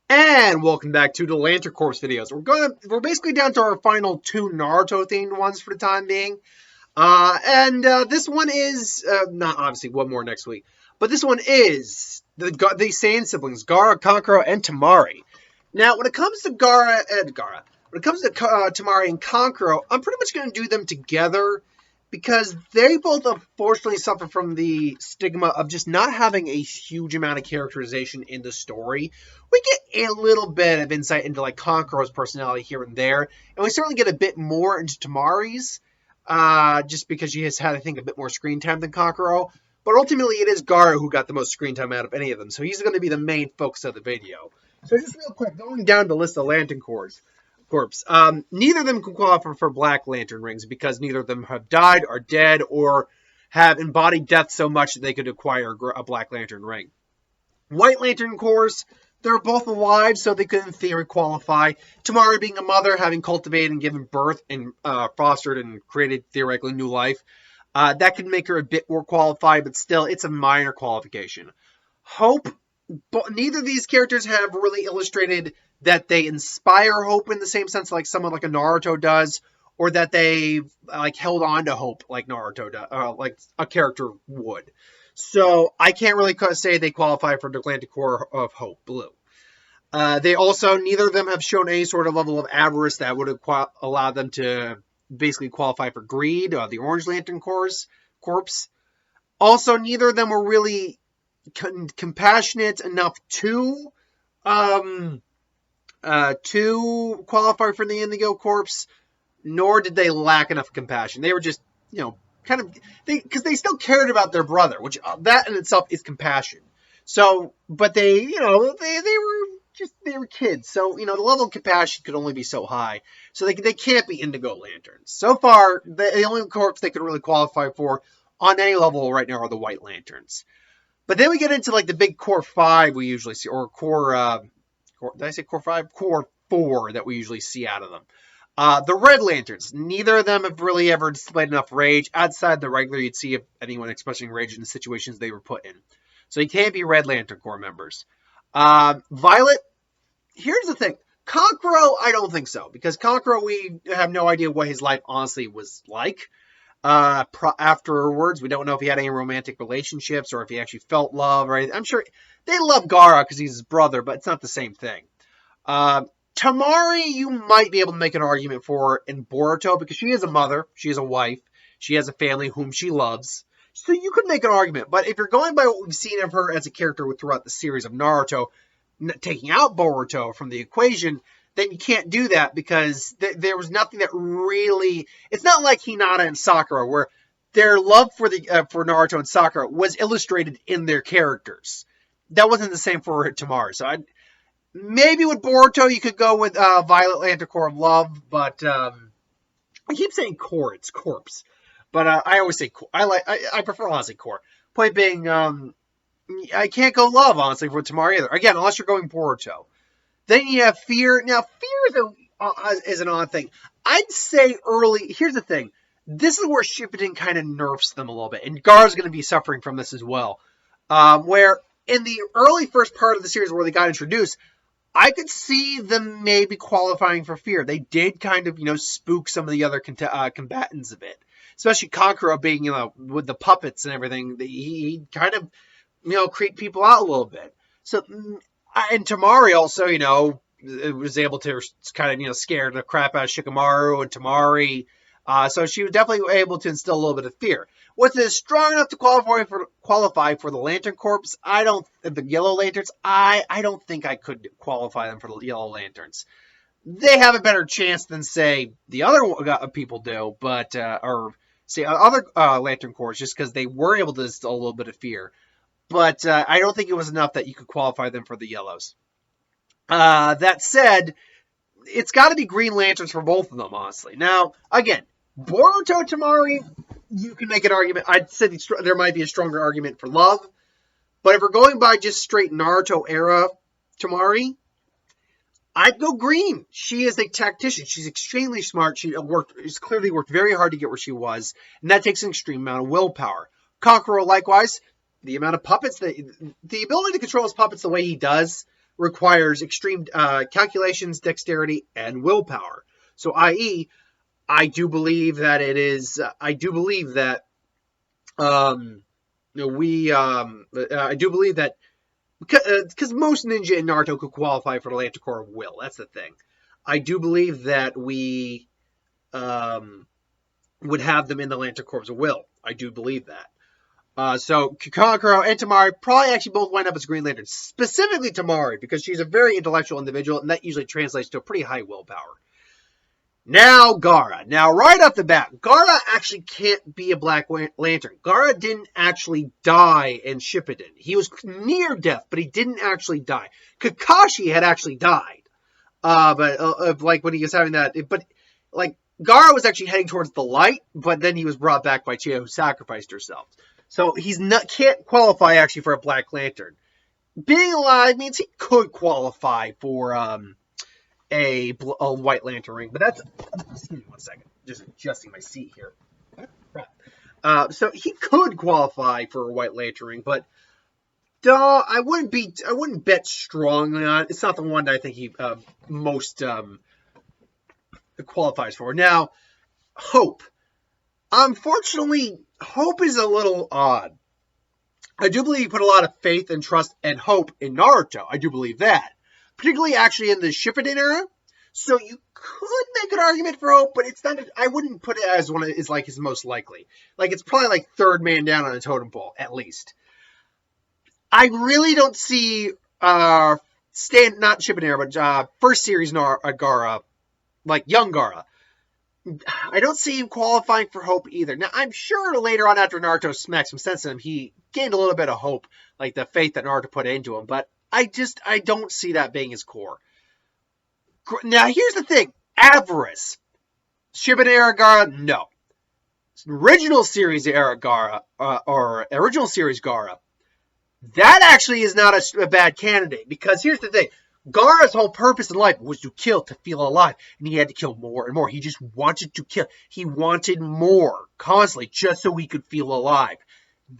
And welcome back to the Lantern Corps videos. We're basically down to our final two Naruto themed ones for the time being. This one is not obviously one more next week, but this one is the Saiyan siblings Garra, Kankuro, and Temari. Now, when it comes to when it comes to Temari and Kankuro, I'm pretty much going to do them together because they both unfortunately suffer from the stigma of just not having a huge amount of characterization in the story. We get a little bit of insight into like Kankuro's personality here and there, and we certainly get a bit more into Temari's, just because she has had, I think, a bit more screen time than Kankuro. But ultimately, it is Gaara who got the most screen time out of any of them, so he's going to be the main focus of the video. So just real quick, going down the list of Lantern Corps. Neither of them can qualify for Black Lantern rings because neither of them have died, are dead, or have embodied death so much that they could acquire a Black Lantern ring. White Lantern Corps, they're both alive, so they could in theory qualify. Temari being a mother, having cultivated and given birth and fostered and created theoretically new life, that could make her a bit more qualified, but still, it's a minor qualification. Hope, but neither of these characters have really illustrated that they inspire hope in the same sense like someone like a Naruto does, or that they like held on to hope like Naruto does, like a character would. So I can't really say they qualify for the Atlantic Core of Hope Blue. They also, neither of them have shown any sort of level of avarice that would allow them to basically qualify for Greed, the Orange Lantern Corps. Also, neither of them were really compassionate enough to qualify for the Indigo Corps, nor did they lack enough compassion. They were just, kind of, because they still cared about their brother, which that in itself is compassion. So, but they were kids. So, the level of compassion could only be so high. So they can't be Indigo Lanterns. So far, the only corps they could really qualify for on any level right now are the White Lanterns. But then we get into like the big Core 5 we usually see, or did I say Core 5? Core 4 that we usually see out of them. The Red Lanterns, neither of them have really ever displayed enough rage outside the regular you'd see of anyone expressing rage in the situations they were put in. So you can't be Red Lantern Corps members. Violet, here's the thing. Kankuro, I don't think so, because Kankuro, we have no idea what his life honestly was like. Afterwards, we don't know if he had any romantic relationships or if he actually felt love or anything. I'm sure they love Gaara because he's his brother, but it's not the same thing. Temari, you might be able to make an argument for in Boruto because she is a mother, she is a wife, she has a family whom she loves. So you could make an argument, but if you're going by what we've seen of her as a character throughout the series of Naruto, taking out Boruto from the equation, then you can't do that because there was nothing that really. It's not like Hinata and Sakura, where their love for Naruto and Sakura was illustrated in their characters. That wasn't the same for Temari. So maybe with Boruto you could go with Violet Lantern Core of Love, but I keep saying core, it's corpse. But I always say core. I prefer honestly core. Point being, I can't go love honestly for Temari either. Again, unless you're going Boruto. Then you have Fear. Now, Fear is an odd thing. I'd say early. Here's the thing. This is where Shippuden kind of nerfs them a little bit. And Gar's going to be suffering from this as well. Where in the early first part of the series where they got introduced, I could see them maybe qualifying for Fear. They did kind of, spook some of the other combatants a bit. Especially Kankuro being, with the puppets and everything. He kind of, creep people out a little bit. So, and Temari also, was able to kind of, scare the crap out of Shikamaru and Temari. So she was definitely able to instill a little bit of fear. Was it strong enough to qualify for the Lantern Corps? The Yellow Lanterns, I don't think I could qualify them for the Yellow Lanterns. They have a better chance than, say, the other people do, but, or, say, other Lantern Corps, just because they were able to instill a little bit of fear. But I don't think it was enough that you could qualify them for the Yellows. That said, it's got to be Green Lanterns for both of them, honestly. Now, again, Boruto Temari, you can make an argument. I'd say there might be a stronger argument for love. But if we're going by just straight Naruto era Temari, I'd go green. She is a tactician. She's extremely smart. She's clearly worked very hard to get where she was. And that takes an extreme amount of willpower. Kankuro, likewise, the amount of puppets, the ability to control his puppets the way he does, requires extreme calculations, dexterity, and willpower. So, i.e., I do believe that it is. I do believe that we. I do believe that because most ninja in Naruto could qualify for the Lantern Corps of Will. That's the thing. I do believe that we would have them in the Lantern Corps of Will. I do believe that. So Kankuro and Temari probably actually both wind up as Green Lanterns, specifically Temari, because she's a very intellectual individual, and that usually translates to a pretty high willpower. Now, Gaara. Now, right off the bat, Gaara actually can't be a Black Lantern. Gaara didn't actually die in Shippuden. He was near death, but he didn't actually die. Kakashi had actually died. But like when he was having that, but like Gaara was actually heading towards the light, but then he was brought back by Chie, who sacrificed herself. So he's not can't qualify actually for a Black Lantern. Being alive means he could qualify for a White Lantern ring, but that's. Excuse me 1 second, just adjusting my seat here. Crap. So he could qualify for a White Lantern ring, but I wouldn't bet strongly on it. It's not the one that I think he most qualifies for. Now, Hope. Unfortunately, Hope is a little odd. I do believe he put a lot of faith and trust and hope in Naruto. I do believe that. Particularly actually in the Shippuden era. So you could make an argument for Hope, but it's not. I wouldn't put it as one of is like his most likely. Like it's probably like third man down on a totem pole, at least. I really don't see not Shippuden era, but first series Gaara, like young Gaara. I don't see him qualifying for Hope either. Now, I'm sure later on after Naruto smacked some sense in him, he gained a little bit of hope, like the faith that Naruto put into him. But I don't see that being his core. Now, here's the thing. Avarice. Shippuden era Gaara, no. Original series era Gaara, or original series Gaara, that actually is not a bad candidate. Because here's the thing. Gaara's whole purpose in life was to kill, to feel alive. And he had to kill more and more. He just wanted to kill. He wanted more constantly just so he could feel alive.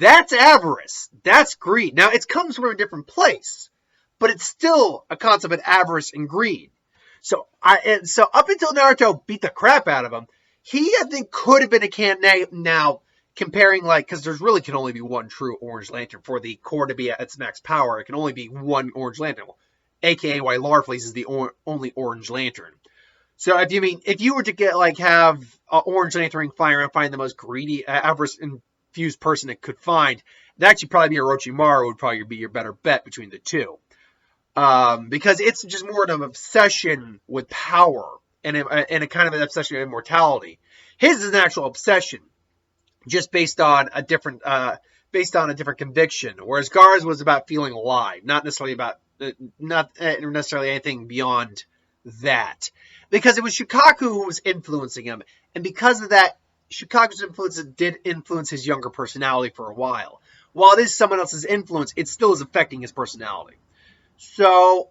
That's avarice. That's greed. Now, it comes from a different place. But it's still a concept of avarice and greed. So up until Naruto beat the crap out of him, he, I think, could have been a candidate. Now, comparing, like, because there's really can only be one true Orange Lantern. For the core to be at its max power, it can only be one Orange Lantern. AKA why Larfleeze is the only Orange Lantern. So if you were to have an Orange Lantern fly around, find the most greedy, avarice-infused person it could find, it'd actually probably be Orochimaru would probably be your better bet between the two. Because it's just more of an obsession with power and a kind of an obsession with immortality. His is an actual obsession, just based on a different conviction. Whereas Gaara's was about feeling alive, not necessarily anything beyond that. Because it was Shukaku who was influencing him. And because of that, Shukaku's influence did influence his younger personality for a while. While it is someone else's influence, it still is affecting his personality. So,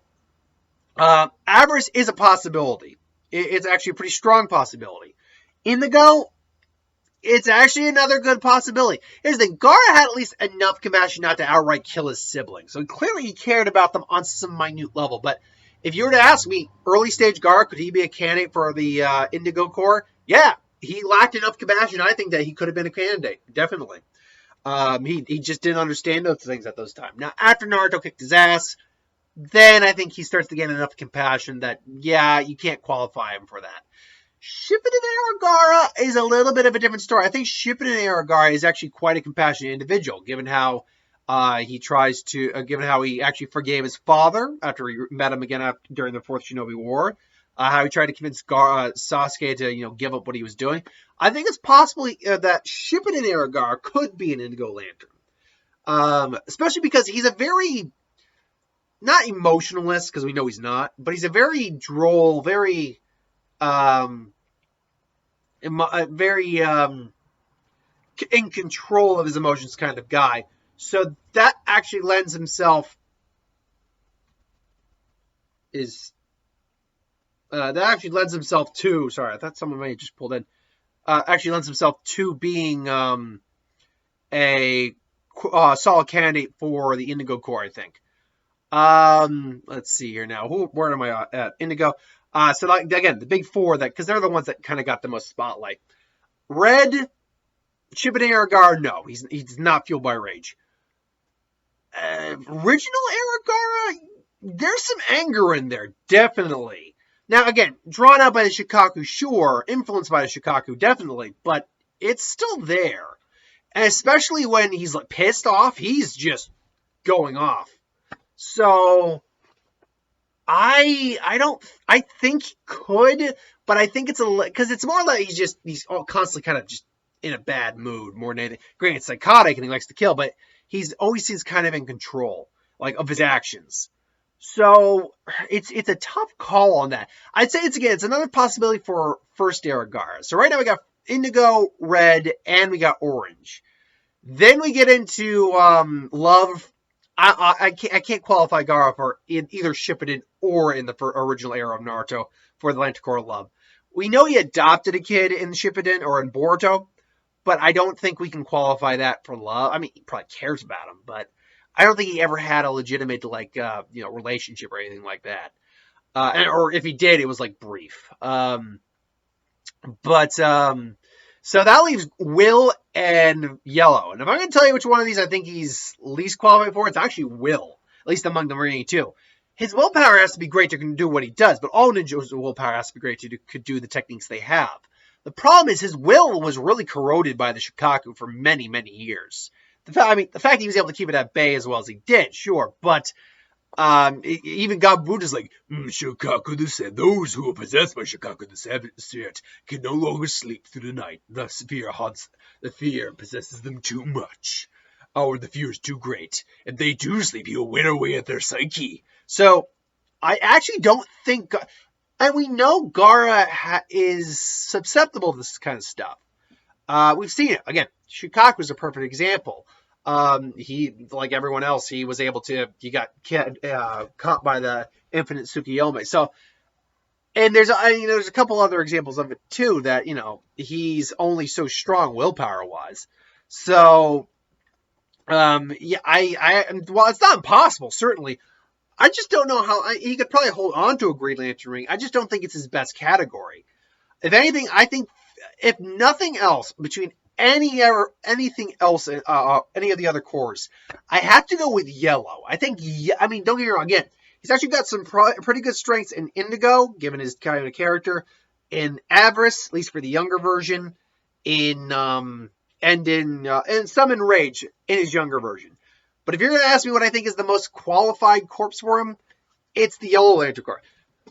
avarice is a possibility. It's actually a pretty strong possibility. Indigo, it's actually another good possibility. Here's the thing. Gaara had at least enough compassion not to outright kill his siblings. So clearly he cared about them on some minute level. But if you were to ask me, early stage Gaara, could he be a candidate for the Indigo Corps? Yeah, he lacked enough compassion. I think that he could have been a candidate. Definitely. He just didn't understand those things at those times. Now, after Naruto kicked his ass, then I think he starts to gain enough compassion that, yeah, you can't qualify him for that. Shippuden era Gaara is a little bit of a different story. I think Shippuden era Gaara is actually quite a compassionate individual, given how given how he actually forgave his father after he met him again during the Fourth Shinobi War, how he tried to convince Sasuke to give up what he was doing. I think it's possible that Shippuden era Gaara could be an Indigo Lantern, especially because he's a very not emotionalist, because we know he's not, but he's a very droll, very in control of his emotions kind of guy. So that actually lends himself to. Sorry, I thought someone may have just pulled in. Actually lends himself to being a solid candidate for the Indigo Corps, I think. Let's see here now. Where am I at? Indigo. So like, again, the big four that because they're the ones that kind of got the most spotlight. Red, Shippuden era Gaara, no, he's not fueled by rage. Original era Gaara, there's some anger in there, definitely. Now, again, drawn out by the Shikaku, sure, influenced by the Shikaku, definitely, but it's still there. And especially when he's like pissed off, he's just going off. So I think he could, but I think it's because it's more like he's constantly kind of just in a bad mood more than anything. Granted, it's psychotic and he likes to kill, but he's always seems kind of in control, like of his actions. So it's a tough call on that. I'd say it's another possibility for first era Gaara. So right now we got indigo, red, and we got orange. Then we get into love. I can't qualify Gaara for in either Shippuden or in the original era of Naruto for the Atlantic Core love. We know he adopted a kid in Shippuden or in Boruto, but I don't think we can qualify that for love. I mean, he probably cares about him, but I don't think he ever had a legitimate relationship or anything like that. Or if he did, it was like brief. So that leaves Will and Yellow. And if I'm going to tell you which one of these I think he's least qualified for, it's actually Will, at least among the remaining two. His willpower has to be great to do what he does, but all ninjas' willpower has to be great to do the techniques they have. The problem is his will was really corroded by the Shikaku for many, many years. The fact he was able to keep it at bay as well as he did, sure, but even God Buddha's like, Shikaku the Seven, those who are possessed by Shikaku the Seven Spirit can no longer sleep through the night. The fear possesses them too much. Or the fear is too great. If they do sleep, he'll win away at their psyche. So, I actually don't think, and we know Gaara is susceptible to this kind of stuff. We've seen it. Again, Shikaku is a perfect example. He, like everyone else, he got caught by the infinite Tsukiyomi. So, and there's a couple other examples of it too that, he's only so strong willpower wise. So, well, it's not impossible, certainly. I just don't know how, he could probably hold on to a Green Lantern ring. I just don't think it's his best category. If anything, I think, if nothing else, between anything else, any of the other cores, I have to go with Yellow. Don't get me wrong, again, he's actually got some pretty good strengths in Indigo, given his kind of character, in Avarice, at least for the younger version, and some in Rage, in his younger version. But if you're going to ask me what I think is the most qualified corpse for him, it's the Yellow Lantern Corps.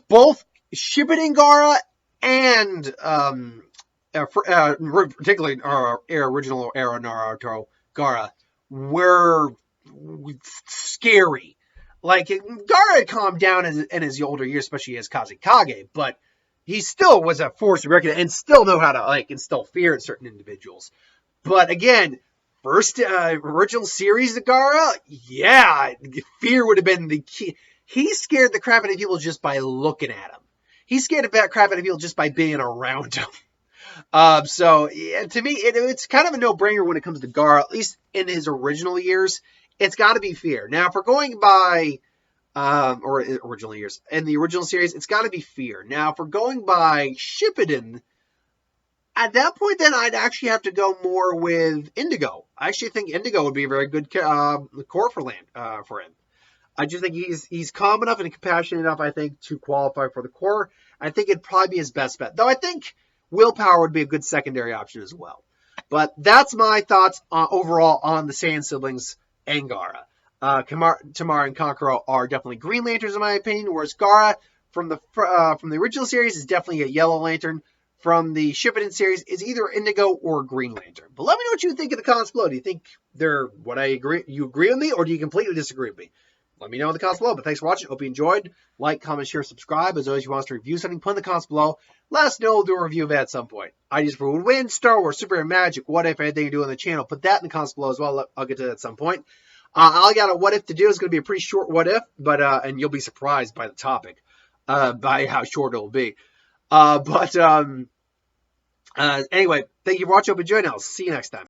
Both Shippuden Gaara and particularly our original era Naruto Gaara were scary. Like, Gaara had calmed down in his older years, especially as Kazekage, but he still was a force to reckon and still know how to instill fear in certain individuals. But again, first original series of Gaara, yeah, fear would have been the key. He scared the crap out of people just by looking at him. He scared the crap out of people just by being around him. So yeah, to me, it's kind of a no-brainer when it comes to Gaara, at least in his original years. It's got to be fear. Now, if we're going by, or original years, in the original series, it's got to be fear. Now, if we're going by Shippuden, at that point, then I'd actually have to go more with Indigo. I actually think Indigo would be a very good core for him. I just think he's calm enough and compassionate enough, I think, to qualify for the core. I think it'd probably be his best bet. Though I think willpower would be a good secondary option as well. But that's my thoughts overall on the Saiyan siblings and Gaara. Temari and Kankuro are definitely Green Lanterns in my opinion, whereas Gaara from the original series is definitely a Yellow Lantern. From the Shippuden series is either Indigo or Green Lantern. But let me know what you think in the comments below. Do you think you agree with me, or do you completely disagree with me? Let me know in the comments below. But thanks for watching. Hope you enjoyed. Like, comment, share, subscribe. As always, if you want us to review something, put in the comments below. Let us know. We'll do a review of it at some point. Ideas for would win, Star Wars, Superhero Magic, what if, anything you do on the channel. Put that in the comments below as well. I'll get to that at some point. I got a what if to do. It's going to be a pretty short what if, but and you'll be surprised by the topic, by how short it will be. Anyway, thank you for watching. Hope you enjoyed. I'll see you next time.